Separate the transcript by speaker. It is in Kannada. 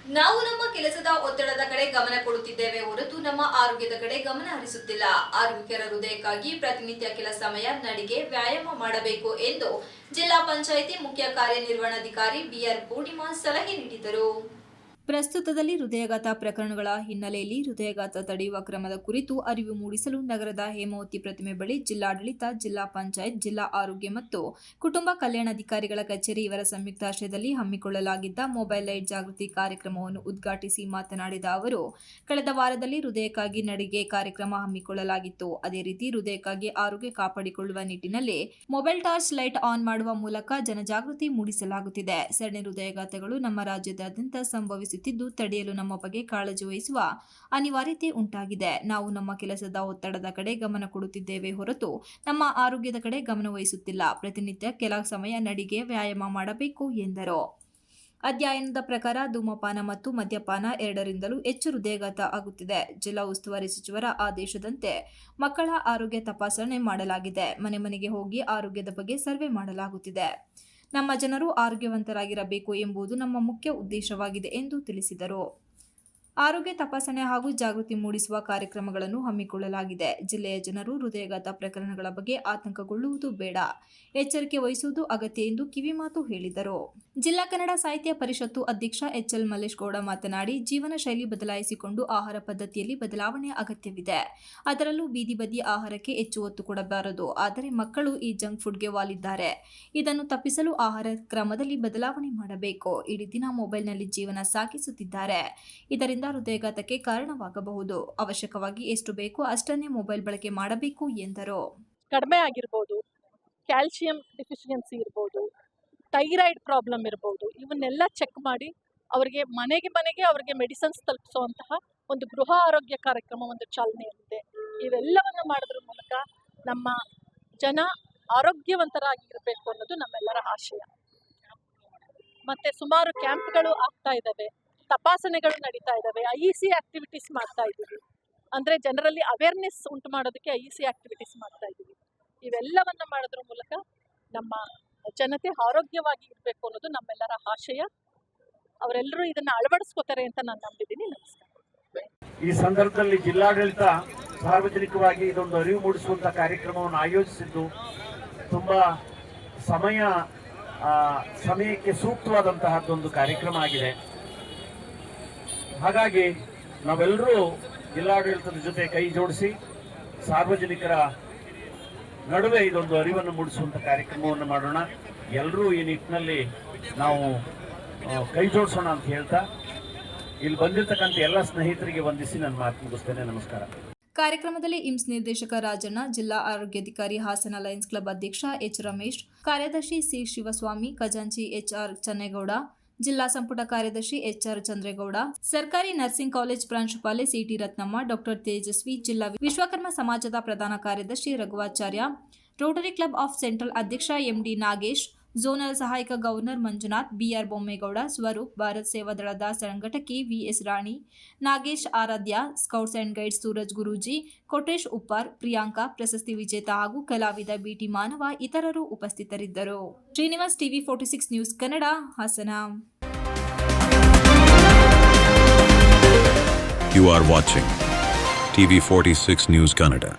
Speaker 1: ನಾವು ನಮ್ಮ ಕೆಲಸದ ಒತ್ತಡದ ಕಡೆ ಗಮನ ಕೊಡುತ್ತಿದ್ದೇವೆ ಹೊರತು ನಮ್ಮ ಆರೋಗ್ಯದ ಕಡೆ ಗಮನ ಹರಿಸುತ್ತಿಲ್ಲ. ಆರೋಗ್ಯಕರ ಹೃದಯಕ್ಕಾಗಿ ಪ್ರತಿನಿತ್ಯ ಕೆಲ ಸಮಯ ನಡಿಗೆ, ವ್ಯಾಯಾಮ ಮಾಡಬೇಕು ಎಂದು ಜಿಲ್ಲಾ ಪಂಚಾಯಿತಿ ಮುಖ್ಯ ಕಾರ್ಯನಿರ್ವಹಣಾಧಿಕಾರಿ ಬಿಆರ್ ಪೂರ್ಣಿಮಾ ಸಲಹೆ ನೀಡಿದರು. ಪ್ರಸ್ತುತದಲ್ಲಿ ಹೃದಯಾಘಾತ ಪ್ರಕರಣಗಳ ಹಿನ್ನೆಲೆಯಲ್ಲಿ ಹೃದಯಾಘಾತ ತಡೆಯುವ ಕ್ರಮದ ಕುರಿತು ಅರಿವು ಮೂಡಿಸಲು ನಗರದ ಹೇಮಾವತಿ ಪ್ರತಿಮೆ ಬಳಿ ಜಿಲ್ಲಾಡಳಿತ, ಜಿಲ್ಲಾ ಪಂಚಾಯತ್, ಜಿಲ್ಲಾ ಆರೋಗ್ಯ ಮತ್ತು ಕುಟುಂಬ ಕಲ್ಯಾಣಾಧಿಕಾರಿಗಳ ಕಚೇರಿ ಇವರ ಸಂಯುಕ್ತಾಶ್ರಯದಲ್ಲಿ ಹಮ್ಮಿಕೊಳ್ಳಲಾಗಿದ್ದ ಮೊಬೈಲ್ ಲೈಟ್ ಜಾಗೃತಿ ಕಾರ್ಯಕ್ರಮವನ್ನು ಉದ್ಘಾಟಿಸಿ ಮಾತನಾಡಿದ ಅವರು, ಕಳೆದ ವಾರದಲ್ಲಿ ಹೃದಯಕ್ಕಾಗಿ ನಡಿಗೆ ಕಾರ್ಯಕ್ರಮ ಹಮ್ಮಿಕೊಳ್ಳಲಾಗಿತ್ತು. ಅದೇ ರೀತಿ ಹೃದಯಕ್ಕಾಗಿ ಆರೋಗ್ಯ ಕಾಪಾಡಿಕೊಳ್ಳುವ ನಿಟ್ಟಿನಲ್ಲಿ ಮೊಬೈಲ್ ಟಾರ್ಚ್ ಲೈಟ್ ಆನ್ ಮಾಡುವ ಮೂಲಕ ಜನಜಾಗೃತಿ ಮೂಡಿಸಲಾಗುತ್ತಿದೆ. ಸರಣಿ ಹೃದಯಾಘಾತಗಳು ನಮ್ಮ ರಾಜ್ಯಾದ್ಯಂತ ಸಂಭವಿಸುತ್ತಿದ್ದು, ತಡೆಯಲು ನಮ್ಮ ಬಗ್ಗೆ ಕಾಳಜಿ ವಹಿಸುವ ಅನಿವಾರ್ಯತೆ ಉಂಟಾಗಿದೆ. ನಾವು ನಮ್ಮ ಕೆಲಸದ ಒತ್ತಡದ ಕಡೆ ಗಮನ ಕೊಡುತ್ತಿದ್ದೇವೆ ಹೊರತು ನಮ್ಮ ಆರೋಗ್ಯದ ಕಡೆ ಗಮನ ವಹಿಸುತ್ತಿಲ್ಲ. ಪ್ರತಿನಿತ್ಯ ಕೆಲ ಸಮಯ ನಡಿಗೆ, ವ್ಯಾಯಾಮ ಮಾಡಬೇಕು ಎಂದರು. ಅಧ್ಯಯನದ ಪ್ರಕಾರ ಧೂಮಪಾನ ಮತ್ತು ಮದ್ಯಪಾನ ಎರಡರಿಂದಲೂ ಹೆಚ್ಚು ಹೃದಯಾಘಾತ ಆಗುತ್ತಿದೆ. ಜಿಲ್ಲಾ ಉಸ್ತುವಾರಿ ಸಚಿವರ ಆದೇಶದಂತೆ ಮಕ್ಕಳ ಆರೋಗ್ಯ ತಪಾಸಣೆ ಮಾಡಲಾಗಿದೆ. ಮನೆ ಮನೆಗೆ ಹೋಗಿ ಆರೋಗ್ಯದ ಬಗ್ಗೆ ಸರ್ವೆ ಮಾಡಲಾಗುತ್ತಿದೆ. ನಮ್ಮ ಜನರು ಆರೋಗ್ಯವಂತರಾಗಿರಬೇಕು ಎಂಬುದು ನಮ್ಮ ಮುಖ್ಯ ಉದ್ದೇಶವಾಗಿದೆ ಎಂದು ತಿಳಿಸಿದರು. ಆರೋಗ್ಯ ತಪಾಸಣೆ ಹಾಗೂ ಜಾಗೃತಿ ಮೂಡಿಸುವ ಕಾರ್ಯಕ್ರಮಗಳನ್ನು ಹಮ್ಮಿಕೊಳ್ಳಲಾಗಿದೆ. ಜಿಲ್ಲೆಯ ಜನರು ಹೃದಯಾಘಾತ ಪ್ರಕರಣಗಳ ಬಗ್ಗೆ ಆತಂಕಗೊಳ್ಳುವುದು ಬೇಡ, ಎಚ್ಚರಿಕೆ ವಹಿಸುವುದು ಅಗತ್ಯ ಎಂದು ಕಿವಿಮಾತು ಹೇಳಿದರು. ಜಿಲ್ಲಾ ಕನ್ನಡ ಸಾಹಿತ್ಯ ಪರಿಷತ್ತು ಅಧ್ಯಕ್ಷ ಎಚ್ಎಲ್ ಮಲ್ಲೇಶ್ ಗೌಡ ಮಾತನಾಡಿ, ಜೀವನ ಶೈಲಿ ಬದಲಾಯಿಸಿಕೊಂಡು ಆಹಾರ ಪದ್ಧತಿಯಲ್ಲಿ ಬದಲಾವಣೆ ಅಗತ್ಯವಿದೆ. ಅದರಲ್ಲೂ ಬೀದಿ ಬದಿ ಆಹಾರಕ್ಕೆ ಹೆಚ್ಚು ಒತ್ತು ಕೊಡಬಾರದು. ಆದರೆ ಮಕ್ಕಳು ಈ ಜಂಕ್ ಫುಡ್ಗೆ ವಾಲಿದ್ದಾರೆ. ಇದನ್ನು ತಪ್ಪಿಸಲು ಆಹಾರ ಕ್ರಮದಲ್ಲಿ ಬದಲಾವಣೆ ಮಾಡಬೇಕು. ಇಡೀ ದಿನ ಮೊಬೈಲ್ನಲ್ಲಿ ಜೀವನ ಸಾಗಿಸುತ್ತಿದ್ದಾರೆ. ಇದರಿಂದ ಹೃದಯಾಘಾತಕ್ಕೆ ಕಾರಣವಾಗಬಹುದು. ಅವಶ್ಯಕವಾಗಿ ಎಷ್ಟು ಬೇಕೋ ಅಷ್ಟನ್ನೇ ಮೊಬೈಲ್ ಬಳಕೆ ಮಾಡಬೇಕು ಎಂದರು.
Speaker 2: ಕಡಿಮೆ ಆಗಿರ್ಬೋದು, ಕ್ಯಾಲ್ಸಿಯಂ ಡೆಫಿಷಿಯನ್ಸಿ ಇರ್ಬೋದು, ಥೈರಾಯ್ಡ್ ಪ್ರಾಬ್ಲಮ್ ಇರ್ಬೋದು, ಇವನ್ನೆಲ್ಲ ಚೆಕ್ ಮಾಡಿ ಅವರಿಗೆ ಮನೆಗೆ ಅವರಿಗೆ ಮೆಡಿಸಿನ್ಸ್ ತಲುಪಿಸುವಂತಹ ಒಂದು ಗೃಹ ಆರೋಗ್ಯ ಕಾರ್ಯಕ್ರಮ ಒಂದು ಚಾಲನೆಯಲ್ಲಿದೆ. ಇವೆಲ್ಲವನ್ನು ಮಾಡೋದ್ರ ಮೂಲಕ ನಮ್ಮ ಜನ ಆರೋಗ್ಯವಂತರಾಗಿರಬೇಕು ಅನ್ನೋದು ನಮ್ಮೆಲ್ಲರ ಆಶಯ. ಮತ್ತೆ ಸುಮಾರು ಕ್ಯಾಂಪ್ಗಳು ಆಗ್ತಾ ಇದ್ದಾವೆ, ತಪಾಸಣೆಗಳು ನಡೀತಾ ಇದ್ದಾವೆ, IEC ಆಕ್ಟಿವಿಟೀಸ್ ಮಾಡ್ತಾ ಇದ್ದೀವಿ. ಅಂದರೆ ಜನರಲ್ಲಿ ಅವೇರ್ನೆಸ್ ಉಂಟು ಮಾಡೋದಕ್ಕೆ IEC ಆಕ್ಟಿವಿಟೀಸ್ ಮಾಡ್ತಾ ಇದ್ದೀವಿ. ಇವೆಲ್ಲವನ್ನು ಮಾಡೋದ್ರ ಮೂಲಕ ನಮ್ಮ ಜನತೆ ಆರೋಗ್ಯವಾಗಿ ಇರಬೇಕು ಅನ್ನೋದು ನಮ್ಮೆಲ್ಲರ ಆಶಯ. ಅವರೆಲ್ಲರೂ ಇದನ್ನು ಅಳವಡಿಸ್ಕೋತಾರೆ ಅಂತ ನಾನು ನಂಬಿದ್ದೀನಿ. ನಮಸ್ಕಾರ.
Speaker 3: ಈ ಸಂದರ್ಭದಲ್ಲಿ ಜಿಲ್ಲಾಡಳಿತ ಸಾರ್ವಜನಿಕವಾಗಿ ಇದೊಂದು ಅರಿವು ಮೂಡಿಸುವಂಥ ಕಾರ್ಯಕ್ರಮವನ್ನು ಆಯೋಜಿಸಿದ್ದು ತುಂಬಾ ಸಮಯಕ್ಕೆ ಸೂಕ್ತವಾದಂತಹದ್ದೊಂದು ಕಾರ್ಯಕ್ರಮ ಆಗಿದೆ. ಹಾಗಾಗಿ ನಾವೆಲ್ಲರೂ ಜಿಲ್ಲಾಡಳಿತದ ಜೊತೆ ಕೈ ಜೋಡಿಸಿ ಸಾರ್ವಜನಿಕರ ನಡುವೆ ಇದೊಂದು ಅರಿವನ್ನು ಮೂಡಿಸುವಂಥ ಕಾರ್ಯಕ್ರಮವನ್ನು ಮಾಡೋಣ. ಎಲ್ಲರೂ ಈ ನಿಟ್ಟಿನಲ್ಲಿ ನಾವು ಕೈ ಜೋಡಿಸೋಣ ಅಂತ ಹೇಳ್ತಾ ಇಲ್ಲಿ ಬಂದಿರತಕ್ಕಂಥ ಎಲ್ಲ ಸ್ನೇಹಿತರಿಗೆ ವಂದಿಸಿ ನನ್ನ ಮಾತು ಮುಗಿಸ್ತೇನೆ. ನಮಸ್ಕಾರ.
Speaker 1: ಕಾರ್ಯಕ್ರಮದಲ್ಲಿ ಇಮ್ಸ್ ನಿರ್ದೇಶಕ ರಾಜಣ್ಣ, ಜಿಲ್ಲಾ ಆರೋಗ್ಯಾಧಿಕಾರಿ ಹಾಸನ ಲಯನ್ಸ್ ಕ್ಲಬ್ ಅಧ್ಯಕ್ಷ ಎಚ್ ರಮೇಶ್, ಕಾರ್ಯದರ್ಶಿ ಸಿ ಶಿವಸ್ವಾಮಿ, ಖಜಾಂಚಿ HR ಚನ್ನೇಗೌಡ, ಜಿಲ್ಲಾ ಸಂಪುಟ ಕಾರ್ಯದರ್ಶಿ HR ಚಂದ್ರೇಗೌಡ, ಸರ್ಕಾರಿ ನರ್ಸಿಂಗ್ ಕಾಲೇಜ್ ಪ್ರಾಂಶುಪಾಲೆ CT ರತ್ನಮ್ಮ, ಡಾಕ್ಟರ್ ತೇಜಸ್ವಿ, ಜಿಲ್ಲಾ ವಿಶ್ವಕರ್ಮ ಸಮಾಜದ ಪ್ರಧಾನ ಕಾರ್ಯದರ್ಶಿ Raghuvacharya, Rotary Club of Central ಅಧ್ಯಕ್ಷ MD ನಾಗೇಶ್, ಝೋನಲ್ ಸಹಾಯಕ ಗವರ್ನರ್ ಮಂಜುನಾಥ್, BR ಬೊಮ್ಮೇಗೌಡ, ಸ್ವರೂಪ್, ಭಾರತ್ ಸೇವಾ ದಳದ ಸಂಘಟಕಿ VS Rani, Nagesh Aradhya, scouts and guides Suraj Guruji, Kotesh Uppar, Priyanka, ಪ್ರಶಸ್ತಿ ವಿಜೇತ ಹಾಗೂ ಕಲಾವಿದ BT ಮಾನವ ಇತರರು ಉಪಸ್ಥಿತರಿದ್ದರು. Srinivas, TV 46 news Kannada, Hassan.
Speaker 4: You are watching TV 46 News Kannada.